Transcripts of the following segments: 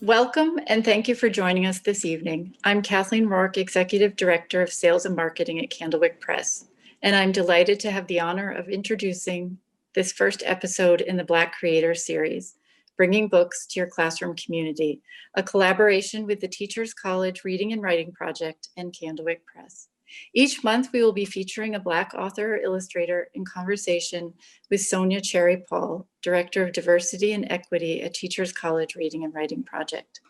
Welcome, and thank you for joining us this evening. I'm Kathleen Rourke, Executive Director of Sales and Marketing at Candlewick Press, and I'm delighted to have the honor of introducing this first episode in the Black Creators series, Bringing Books to Your Classroom Community, a collaboration with the Teachers College Reading and Writing Project and Candlewick Press. Each month, we will be featuring a Black author or illustrator in conversation with Sonja Cherry-Paul, Director of Diversity and Equity at Teachers College Reading and Writing Project.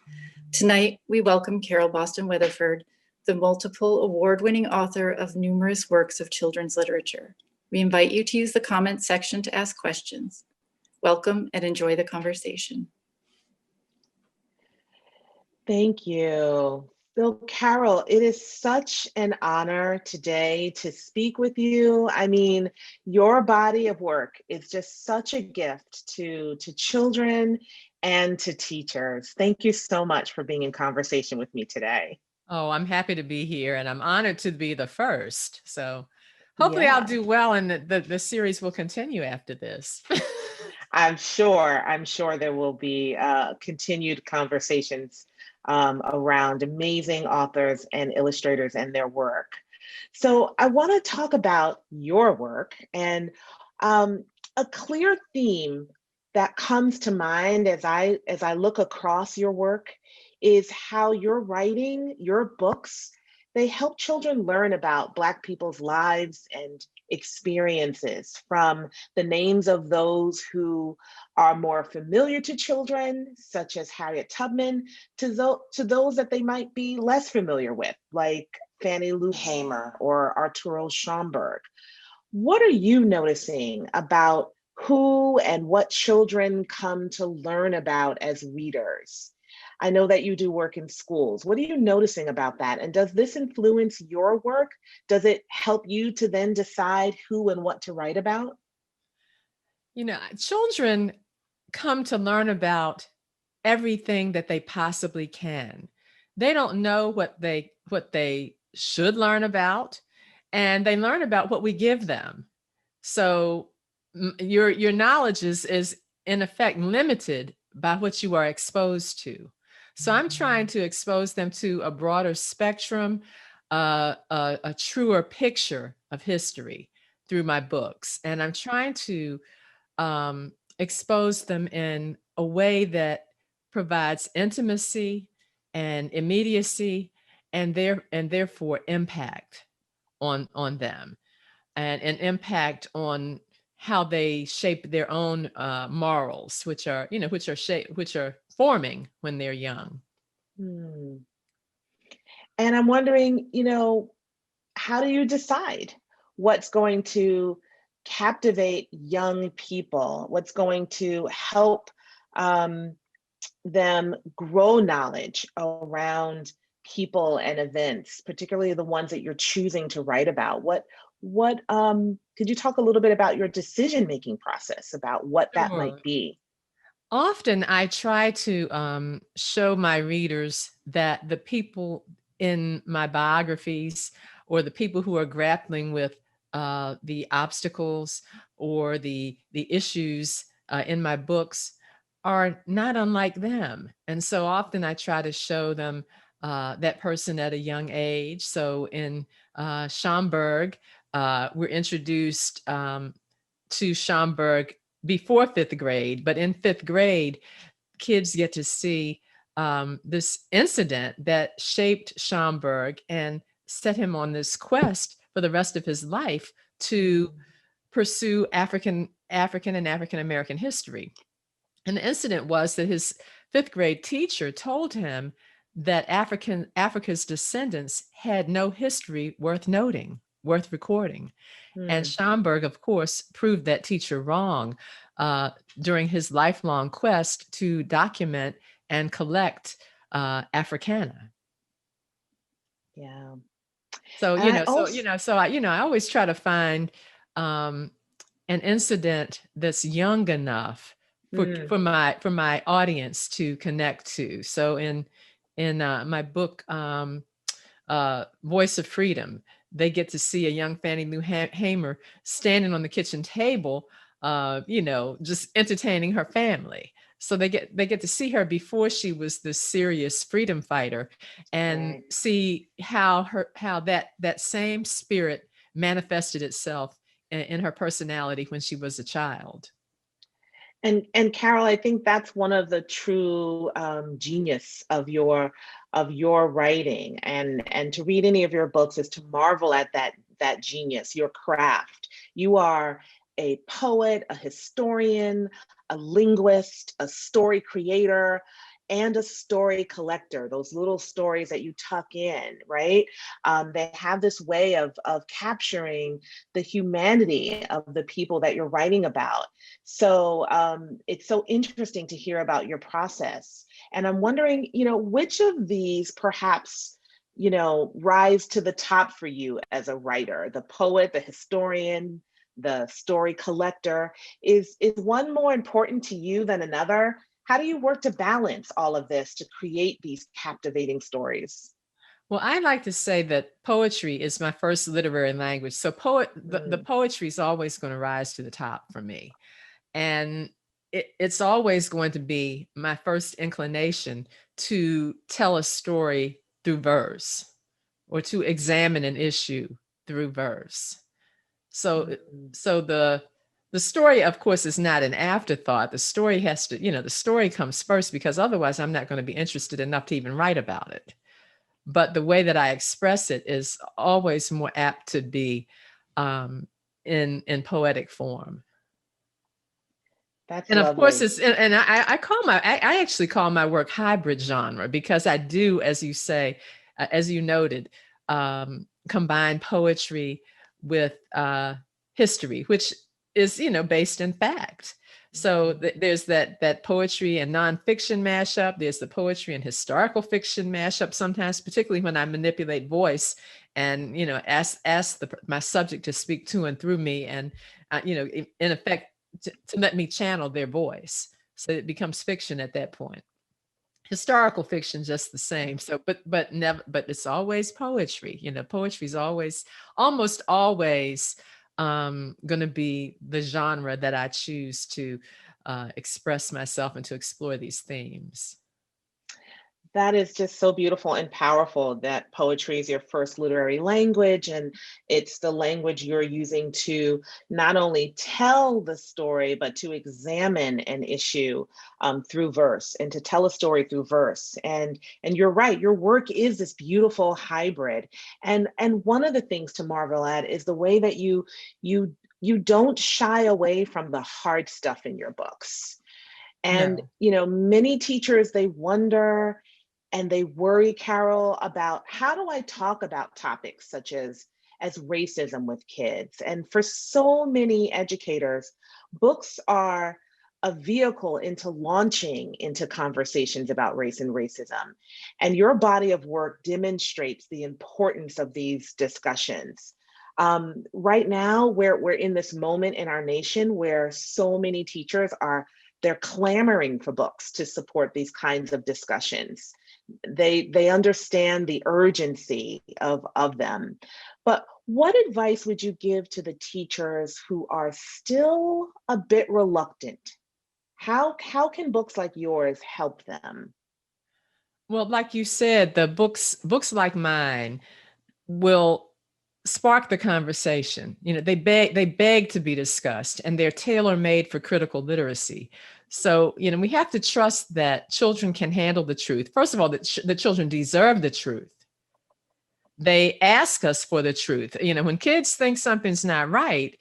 Tonight, we welcome Carole Weatherford, the multiple award-winning author of numerous works of children's literature. We invite you to use the comments section to ask questions. Welcome and enjoy the conversation. Thank you. So, Carole, it is such an honor today to speak with you. I mean, your body of work is just such a gift to children and to teachers. Thank you so much for being in conversation with me today. Oh, I'm happy to be here, and I'm honored to be the first. So hopefully I'll do well, and the series will continue after this. I'm sure there will be continued conversations around amazing authors and illustrators and their work. So I want to talk about your work, and a clear theme that comes to mind as I look across your work is how your writing, your books, they help children learn about Black people's lives and experiences, from the names of those who are more familiar to children, such as Harriet Tubman, to those that they might be less familiar with, like Fannie Lou Hamer or Arturo Schomburg. What are you noticing about who and what children come to learn about as readers? I know that you do work in schools. What are you noticing about that? And does this influence your work? Does it help you to then decide who and what to write about? You know, children come to learn about everything that they possibly can. They don't know what they should learn about, and they learn about what we give them. So your knowledge is in effect limited by what you are exposed to. So I'm trying to expose them to a broader spectrum, a truer picture of history through my books. And I'm trying to expose them in a way that provides intimacy and immediacy and therefore impact on them, and an impact on how they shape their own morals, which are forming when they're young. And I'm wondering, how do you decide what's going to captivate young people? What's going to help them grow knowledge around people and events, particularly the ones that you're choosing to write about? What could you talk a little bit about your decision-making process, about what that might be? Often I try to show my readers that the people in my biographies, or the people who are grappling with the obstacles or the issues in my books, are not unlike them. And so often I try to show them that person at a young age. So in Schomburg, we're introduced to Schomburg before fifth grade, but in fifth grade, kids get to see this incident that shaped Schomburg and set him on this quest for the rest of his life to pursue African and African American history. And the incident was that his fifth grade teacher told him that Africa's descendants had no history worth noting, worth recording. And Schomburg, of course, proved that teacher wrong during his lifelong quest to document and collect Africana. Yeah. So I always try to find an incident that's young enough for my audience to connect to. So in my book, Voice of Freedom, they get to see a young Fannie Lou Hamer standing on the kitchen table, just entertaining her family. So they get to see her before she was this serious freedom fighter, and Right. see how that same spirit manifested itself in her personality when she was a child. And Carole, I think that's one of the true genius of your writing, and to read any of your books is to marvel at that genius, your craft. You are a poet, a historian, a linguist, a story creator, and a story collector. Those little stories that you tuck in, right? They have this way of capturing the humanity of the people that you're writing about. So it's so interesting to hear about your process. And I'm wondering, which of these perhaps, rise to the top for you as a writer, the poet, the historian, the story collector? Is one more important to you than another? How do you work to balance all of this to create these captivating stories? Well, I like to say that poetry is my first literary language. So the Mm, poetry is always going to rise to the top for me. And it's always going to be my first inclination to tell a story through verse, or to examine an issue through verse. So mm. so the story, of course, is not an afterthought. The story has to, the story comes first, because otherwise I'm not going to be interested enough to even write about it. But the way that I express it is always more apt to be in poetic form. That's And of course, lovely. it's and I actually call my work hybrid genre, because I do, as you say, as you noted, combine poetry with history, which is based in fact. So Mhm. there's that poetry and nonfiction mashup. There's the poetry and historical fiction mashup. Sometimes, particularly when I manipulate voice and ask my subject to speak to and through me, and in effect, to let me channel their voice, so it becomes fiction at that point. Historical fiction just the same. So but never, but it's always poetry. Poetry is always, almost always, going to be the genre that I choose to express myself and to explore these themes. That is just so beautiful and powerful that poetry is your first literary language, and it's the language you're using to not only tell the story, but to examine an issue through verse, and to tell a story through verse. And you're right, your work is this beautiful hybrid. And one of the things to marvel at is the way that you don't shy away from the hard stuff in your books. And No. many teachers, they wonder and they worry, Carole, about how do I talk about topics such as racism with kids? And for so many educators, books are a vehicle into launching into conversations about race and racism. And your body of work demonstrates the importance of these discussions. Right now, we're in this moment in our nation where so many teachers they're clamoring for books to support these kinds of discussions. They understand the urgency of them. But what advice would you give to the teachers who are still a bit reluctant? How can books like yours help them? Well, like you said, the books like mine will spark the conversation. They beg to be discussed, and they're tailor-made for critical literacy. So, we have to trust that children can handle the truth. First of all, that the children deserve the truth. They ask us for the truth. When kids think something's not right,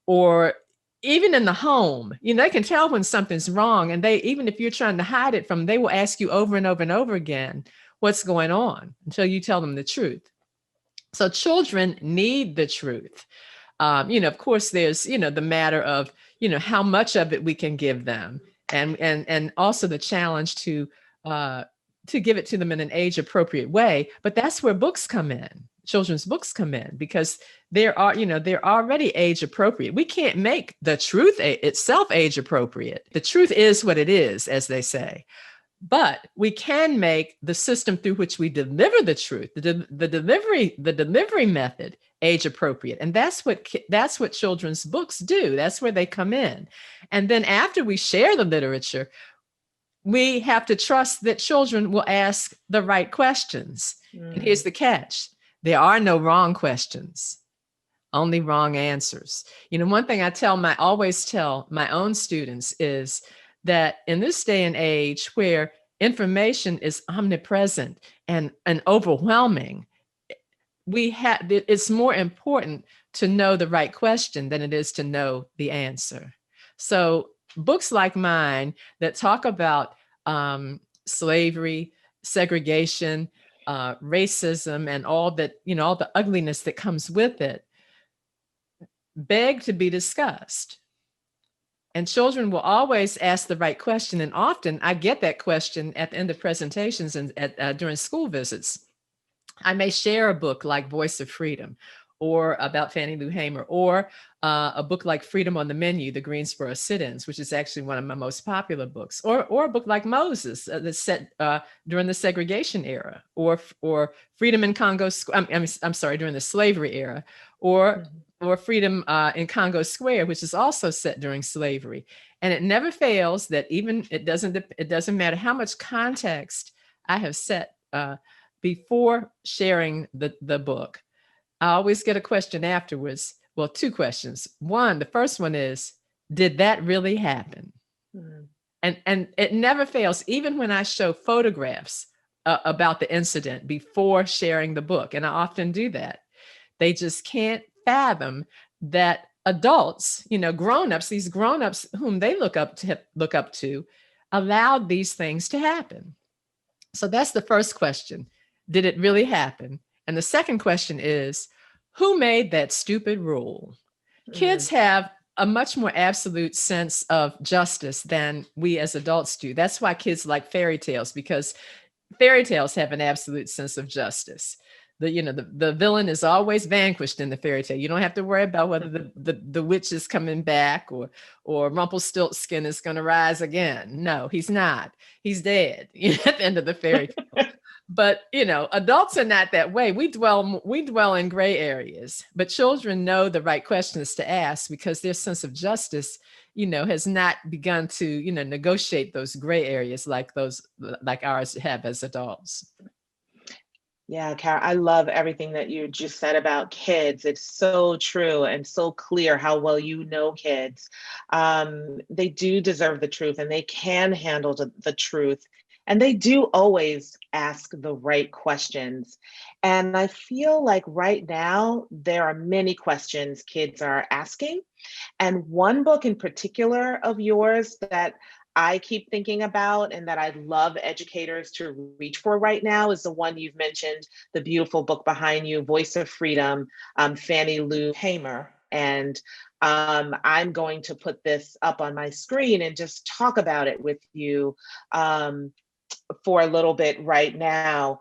or even in the home, they can tell when something's wrong, and even if you're trying to hide it from them, they will ask you over and over and over again what's going on until you tell them the truth. So children need the truth. Of course, there's, the matter of, how much of it we can give them, and also the challenge to give it to them in an age appropriate way. But that's where books come in. Children's books come in, because they're already age appropriate. We can't make the truth itself age appropriate. The truth is what it is, as they say. But we can make the system through which we deliver the truth, the delivery method, age appropriate. And that's what children's books do. That's where they come in. And then after we share the literature, we have to trust that children will ask the right questions. And here's the catch: there are no wrong questions, only wrong answers. One thing I always tell my own students is that in this day and age where information is omnipresent and overwhelming, it's more important to know the right question than it is to know the answer. So books like mine that talk about slavery, segregation, racism, and all the ugliness that comes with it, beg to be discussed. And children will always ask the right question. And often I get that question at the end of presentations and during school visits. I may share a book like Voice of Freedom, or about Fannie Lou Hamer, or a book like Freedom on the Menu, the Greensboro Sit-ins, which is actually one of my most popular books, or a book like Moses that's set during the segregation era, or Freedom in Congo, I'm sorry, during the slavery era, or Freedom in Congo Square, which is also set during slavery. And it never fails that it doesn't matter how much context I have set before sharing the book. I always get a question afterwards. Well, two questions. The first one is, did that really happen? And it never fails, even when I show photographs about the incident before sharing the book. And I often do that. They just can't fathom that adults, grown-ups, these grown-ups whom they look up to, allowed these things to happen. So that's the first question. Did it really happen? And the second question is, who made that stupid rule? Kids have a much more absolute sense of justice than we as adults do. That's why kids like fairy tales, because fairy tales have an absolute sense of justice. The villain is always vanquished in the fairy tale. You don't have to worry about whether the witch is coming back or Rumpelstiltskin is going to rise again. No, he's not. He's dead at the end of the fairy tale. But adults are not that way. We dwell in gray areas, but children know the right questions to ask because their sense of justice, has not begun to, negotiate those gray areas like ours have as adults. Yeah, Carole, I love everything that you just said about kids. It's so true and so clear how well you know kids. They do deserve the truth, and they can handle the truth. And they do always ask the right questions. And I feel like right now, there are many questions kids are asking. And one book in particular of yours that I keep thinking about and that I'd love educators to reach for right now is the one you've mentioned, the beautiful book behind you, Voice of Freedom, Fannie Lou Hamer. And I'm going to put this up on my screen and just talk about it with you for a little bit right now,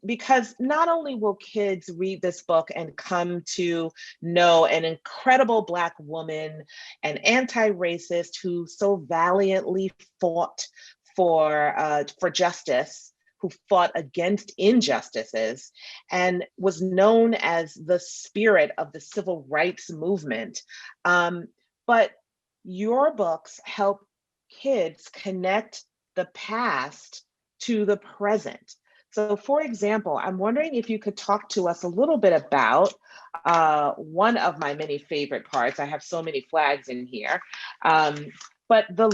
because not only will kids read this book and come to know an incredible Black woman, an anti-racist who so valiantly fought for justice, who fought against injustices, and was known as the spirit of the civil rights movement. But your books help kids connect the past to the present. So for example, I'm wondering if you could talk to us a little bit about one of my many favorite parts. I have so many flags in here. But the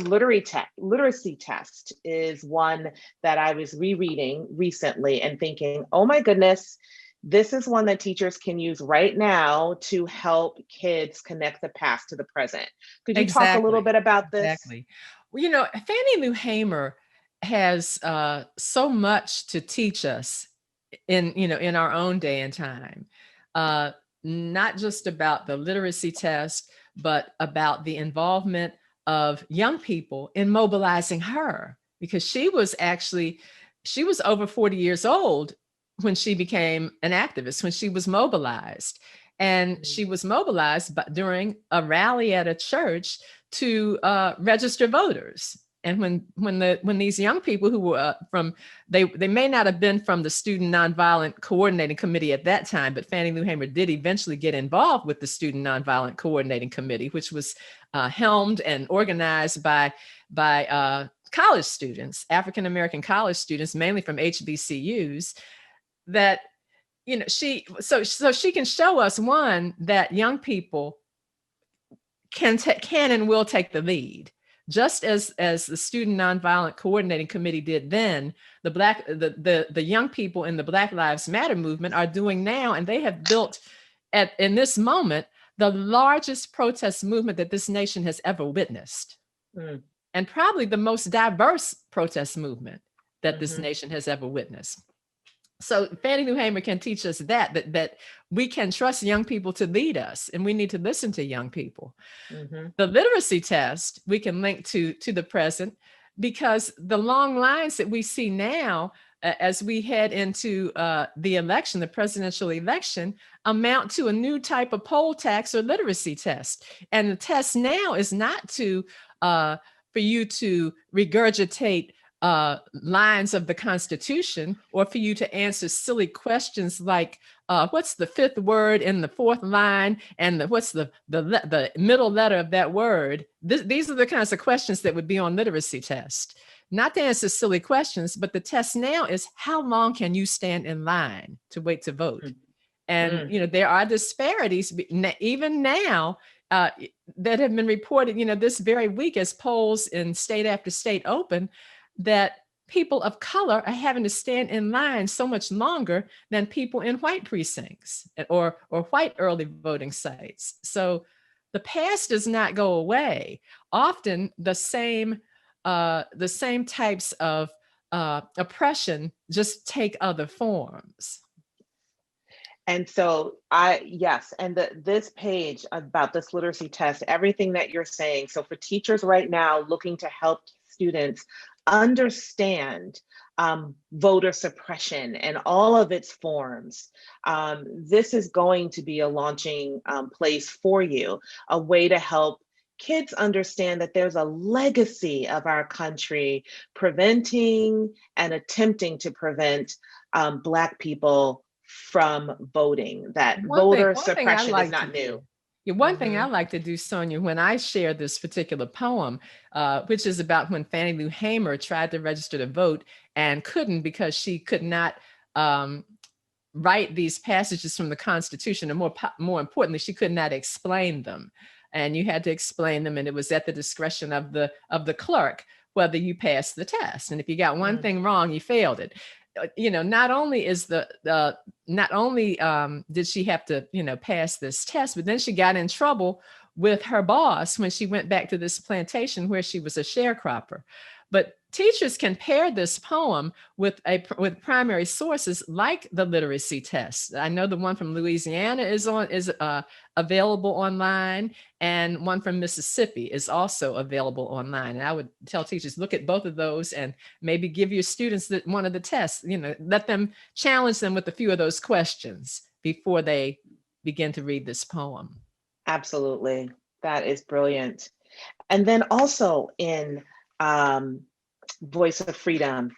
literacy test is one that I was rereading recently and thinking, oh my goodness, this is one that teachers can use right now to help kids connect the past to the present. Could you talk a little bit about this? Exactly. Well, Fannie Lou Hamer has so much to teach us in our own day and time, not just about the literacy test, but about the involvement of young people in mobilizing her, because she was over 40 years old when she became an activist, when she was mobilized. And she was mobilized during a rally at a church to register voters. And when these young people who were they may not have been from the Student Nonviolent Coordinating Committee at that time, but Fannie Lou Hamer did eventually get involved with the Student Nonviolent Coordinating Committee, which was helmed and organized by college students, African American college students, mainly from HBCUs. That so she can show us, one, that young people can and will take the lead. Just as the Student Nonviolent Coordinating Committee did then, the young people in the Black Lives Matter movement are doing now, and they have built in this moment the largest protest movement that this nation has ever witnessed, and probably the most diverse protest movement that this nation has ever witnessed. So Fannie Lou Hamer can teach us that we can trust young people to lead us, and we need to listen to young people. The literacy test we can link to the present, because the long lines that we see now as we head into the election, the presidential election, amount to a new type of poll tax or literacy test. And the test now is not for you to regurgitate lines of the Constitution, or for you to answer silly questions like what's the fifth word in the fourth line, and what's the middle letter of that word. These are the kinds of questions that would be on literacy test. Not to answer silly questions, but the test now is, how long can you stand in line to wait to vote? And there are disparities even now that have been reported this very week as polls in state after state open, that people of color are having to stand in line so much longer than people in white precincts or white early voting sites. So the past does not go away. Often the same types of oppression just take other forms. And so yes, and this page about this literacy test, everything that you're saying. So for teachers right now looking to help students understand voter suppression and all of its forms, this is going to be a launching place for you, a way to help kids understand that there's a legacy of our country preventing and attempting to prevent Black people from voting, that voter suppression is not new. One thing I like to do, Sonja, when I share this particular poem, which is about when Fannie Lou Hamer tried to register to vote and couldn't, because she could not write these passages from the Constitution, and more importantly, she could not explain them. And you had to explain them, and it was at the discretion of the clerk whether you passed the test. And if you got one thing wrong, you failed it. Not only did she have to, pass this test, but then she got in trouble with her boss when she went back to this plantation where she was a sharecropper. But teachers can pair this poem with primary sources like the literacy test. I know the one from Louisiana is available online, and one from Mississippi is also available online. And I would tell teachers, look at both of those and maybe give your students one of the tests. Let them challenge them with a few of those questions before they begin to read this poem. Absolutely, that is brilliant. And then also in Voice of Freedom.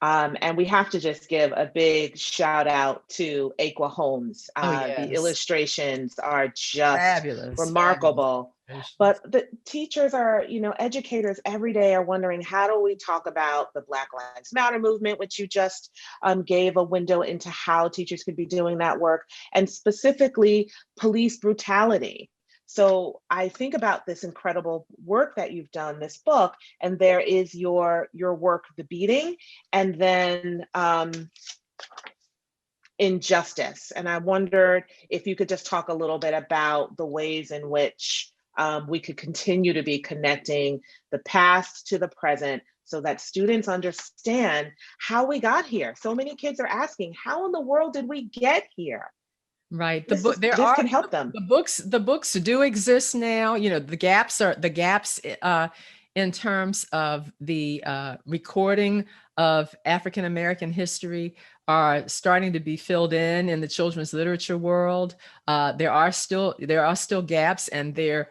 And we have to just give a big shout out to Aqua Holmes. The illustrations are just fabulous, remarkable. Fabulous. But the teachers are, educators every day are wondering, how do we talk about the Black Lives Matter movement, which you just gave a window into how teachers could be doing that work, and specifically police brutality. So I think about this incredible work that you've done, this book, and there is your work, The Beating, and then Injustice. And I wondered if you could just talk a little bit about the ways in which we could continue to be connecting the past to the present, so that students understand how we got here. So many kids are asking, how in the world did we get here? Right. This can help them. The books do exist now. The gaps in terms of the recording of African American history are starting to be filled in the children's literature world. There are still gaps, and they're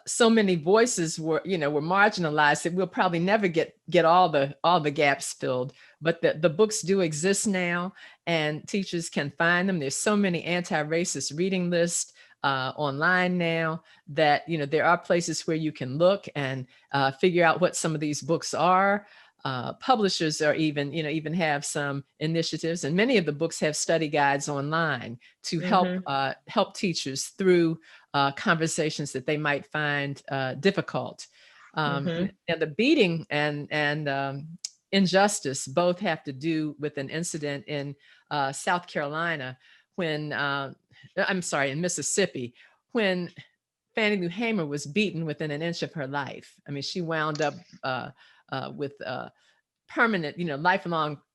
so many voices were marginalized that we'll probably never get all the gaps filled. But the books do exist now, and teachers can find them. There's so many anti-racist reading lists online now that there are places where you can look and figure out what some of these books are. Publishers are even have some initiatives, and many of the books have study guides online to help teachers through conversations that they might find difficult. And the beating and injustice both have to do with an incident in South Carolina when, in Mississippi, when Fannie Lou Hamer was beaten within an inch of her life. I mean, she wound up with permanent,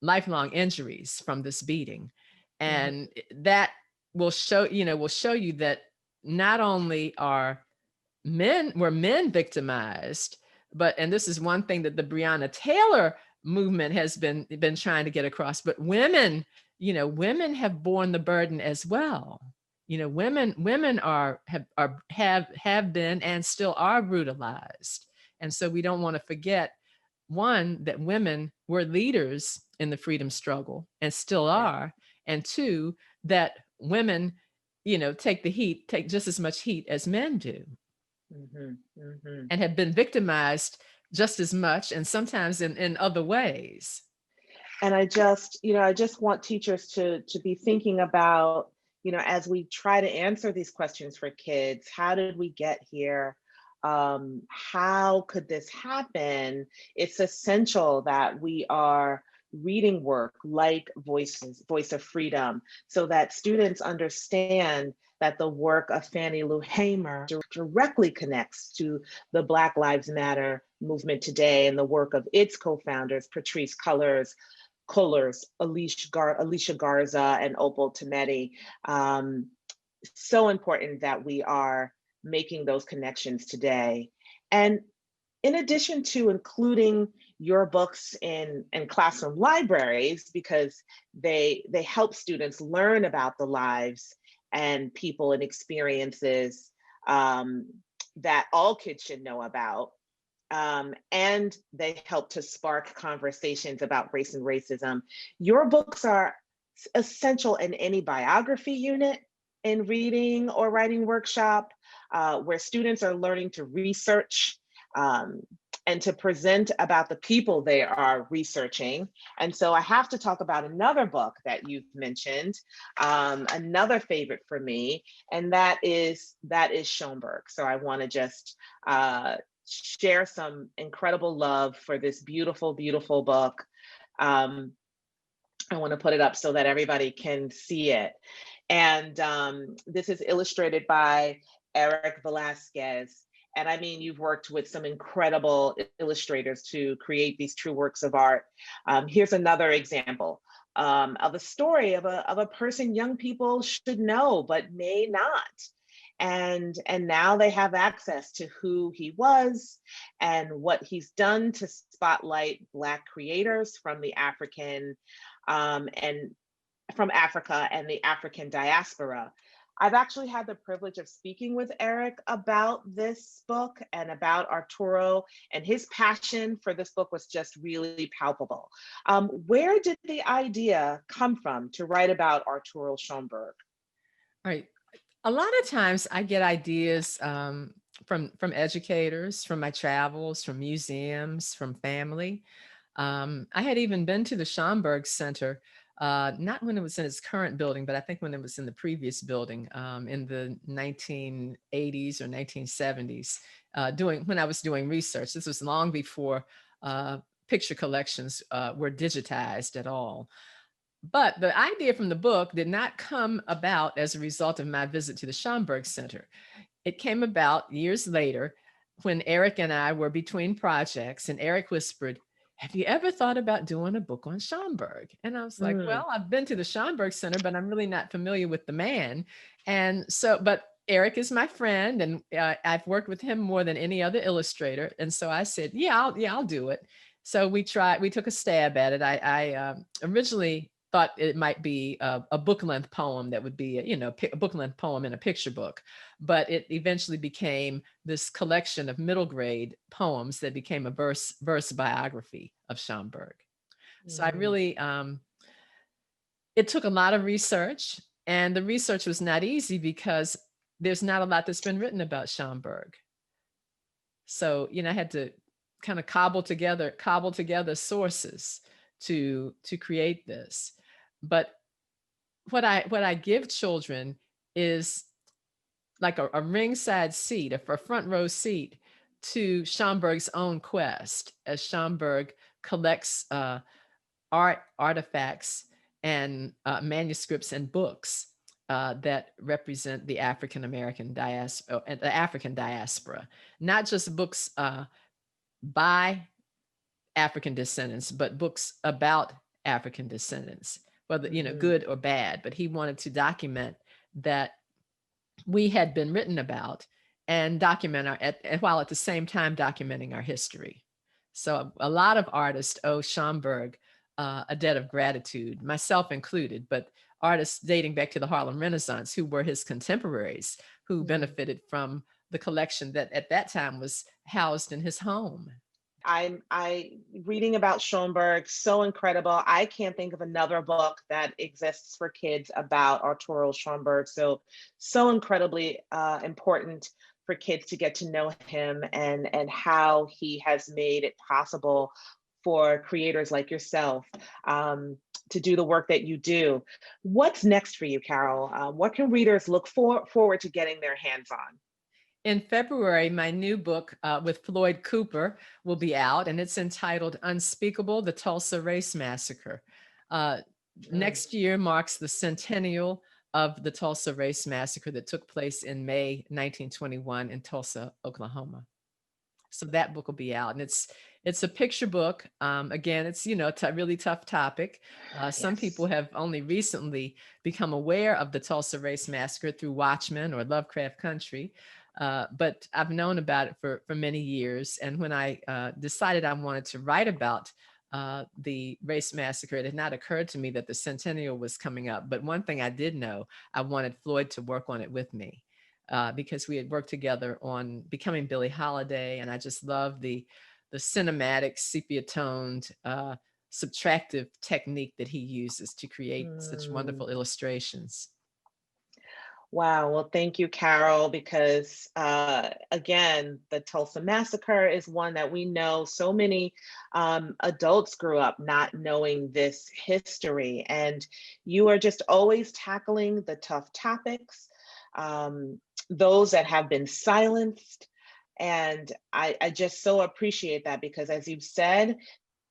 lifelong injuries from this beating. And that will show you that not only were men victimized, and this is one thing that the Breonna Taylor movement has been trying to get across, but women have borne the burden as well. Women have been and still are brutalized. And so we don't want to forget, one, that women were leaders in the freedom struggle and still are, and two, that women take just as much heat as men do, and have been victimized just as much, and sometimes in other ways. And I just want teachers to be thinking about, as we try to answer these questions for kids, how did we get here? How could this happen? It's essential that we are reading work like Voice of Freedom, so that students understand that the work of Fannie Lou Hamer directly connects to the Black Lives Matter movement today and the work of its co-founders, Patrisse Cullors, Alicia Garza, and Opal Tometi. So important that we are making those connections today. And in addition to including your books in classroom libraries, because they help students learn about the lives and people and experiences that all kids should know about, and they help to spark conversations about race and racism. Your books are essential in any biography unit in reading or writing workshop, where students are learning to research and to present about the people they are researching. And so I have to talk about another book that you've mentioned, another favorite for me, and that is Schomburg. So I want to just share some incredible love for this beautiful, beautiful book. I want to put it up so that everybody can see it. And this is illustrated by Eric Velasquez. And I mean, you've worked with some incredible illustrators to create these true works of art. Here's another example of a story of a person young people should know, but may not. And now they have access to who he was and what he's done to spotlight Black creators from the African and from Africa and the African diaspora. I've actually had the privilege of speaking with Eric about this book and about Arturo, and his passion for this book was just really palpable. Where did the idea come from to write about Arturo Schomburg? All right. A lot of times I get ideas from educators, from my travels, from museums, from family. I had even been to the Schomburg Center, not when it was in its current building, but I think when it was in the previous building in the 1980s or 1970s, when I was doing research. This was long before picture collections were digitized at all. But the idea from the book did not come about as a result of my visit to the Schomburg Center. It came about years later when Eric and I were between projects, and Eric whispered, "Have you ever thought about doing a book on Schomburg?" And I was like, well, I've been to the Schomburg Center, but I'm really not familiar with the man. And so, but Eric is my friend, and I've worked with him more than any other illustrator. And so I said, I'll do it. So we took a stab at it. I originally thought it might be a book length poem that would be, a book length poem in a picture book. But it eventually became this collection of middle grade poems that became a verse biography of Schomburg. So I really, it took a lot of research, and the research was not easy because there's not a lot that's been written about Schomburg. So, I had to kind of cobble together sources to create this. But what I give children is like a ringside seat, a front row seat to Schomburg's own quest, as Schomburg collects artifacts and manuscripts and books that represent the African American diaspora, the African diaspora, not just books by African descendants, but books about African descendants, whether good or bad. But he wanted to document that we had been written about and document while at the same time documenting our history. So a lot of artists owe Schomburg a debt of gratitude, myself included, but artists dating back to the Harlem Renaissance who were his contemporaries, who benefited from the collection that at that time was housed in his home. I reading about Schomburg, so incredible. I can't think of another book that exists for kids about Arturo Schomburg. So incredibly important for kids to get to know him and how he has made it possible for creators like yourself to do the work that you do. What's next for you, Carole? What can readers look forward to getting their hands on? In February, my new book with Floyd Cooper will be out, and it's entitled Unspeakable: The Tulsa Race Massacre. Next year marks the centennial of the Tulsa Race Massacre that took place in May 1921 in Tulsa, Oklahoma. So that book will be out, and it's a picture book. Again, it's a really tough topic. Some people have only recently become aware of the Tulsa Race Massacre through Watchmen or Lovecraft Country. But I've known about it for many years. And when I decided I wanted to write about the race massacre, it had not occurred to me that the centennial was coming up. But one thing I did know, I wanted Floyd to work on it with me because we had worked together on Becoming Billie Holiday. And I just love the cinematic, sepia-toned, subtractive technique that he uses to create such wonderful illustrations. Wow. Well, thank you, Carole, because again, the Tulsa Massacre is one that we know so many adults grew up not knowing this history. And you are just always tackling the tough topics, those that have been silenced. And I just so appreciate that because, as you've said,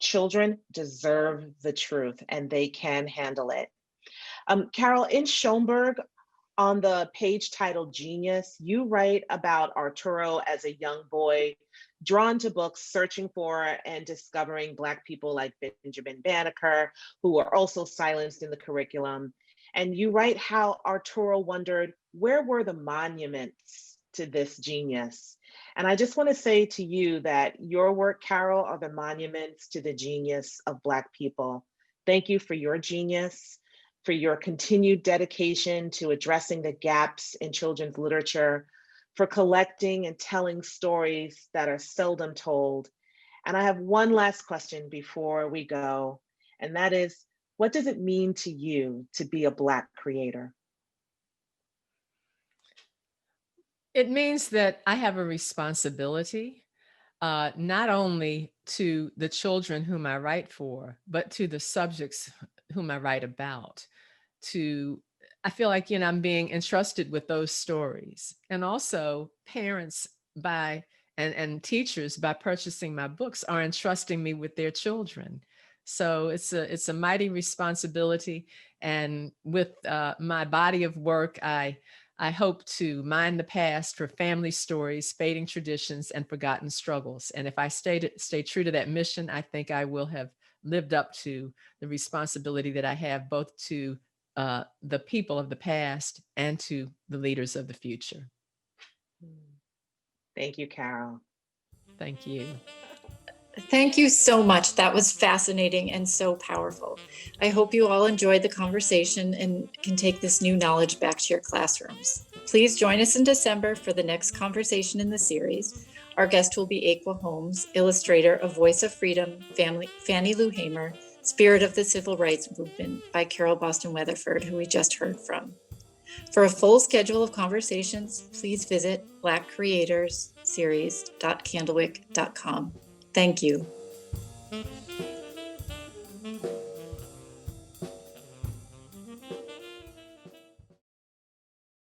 children deserve the truth and they can handle it. Carole, in Schomburg, on the page titled Genius, you write about Arturo as a young boy drawn to books, searching for and discovering Black people like Benjamin Banneker, who were also silenced in the curriculum. And you write how Arturo wondered, where were the monuments to this genius? And I just want to say to you that your work, Carole, are the monuments to the genius of Black people. Thank you for your genius, for your continued dedication to addressing the gaps in children's literature, for collecting and telling stories that are seldom told. And I have one last question before we go, and that is, what does it mean to you to be a Black creator? It means that I have a responsibility, not only to the children whom I write for, but to the subjects whom I write about. I feel like, I'm being entrusted with those stories. And also parents and teachers by purchasing my books are entrusting me with their children. So it's a mighty responsibility. And with my body of work, I hope to mine the past for family stories, fading traditions, and forgotten struggles. And if I stay true to that mission, I think I will have lived up to the responsibility that I have both to the people of the past and to the leaders of the future. Thank you, Carole. Thank you. Thank you so much. That was fascinating and so powerful. I hope you all enjoyed the conversation and can take this new knowledge back to your classrooms. Please join us in December for the next conversation in the series. Our guest will be Aqua Holmes, illustrator of Voice of Freedom, Fannie Lou Hamer, Spirit of the Civil Rights Movement by Carole Boston Weatherford, who we just heard from. For a full schedule of conversations, please visit blackcreatorsseries.candlewick.com. Thank you.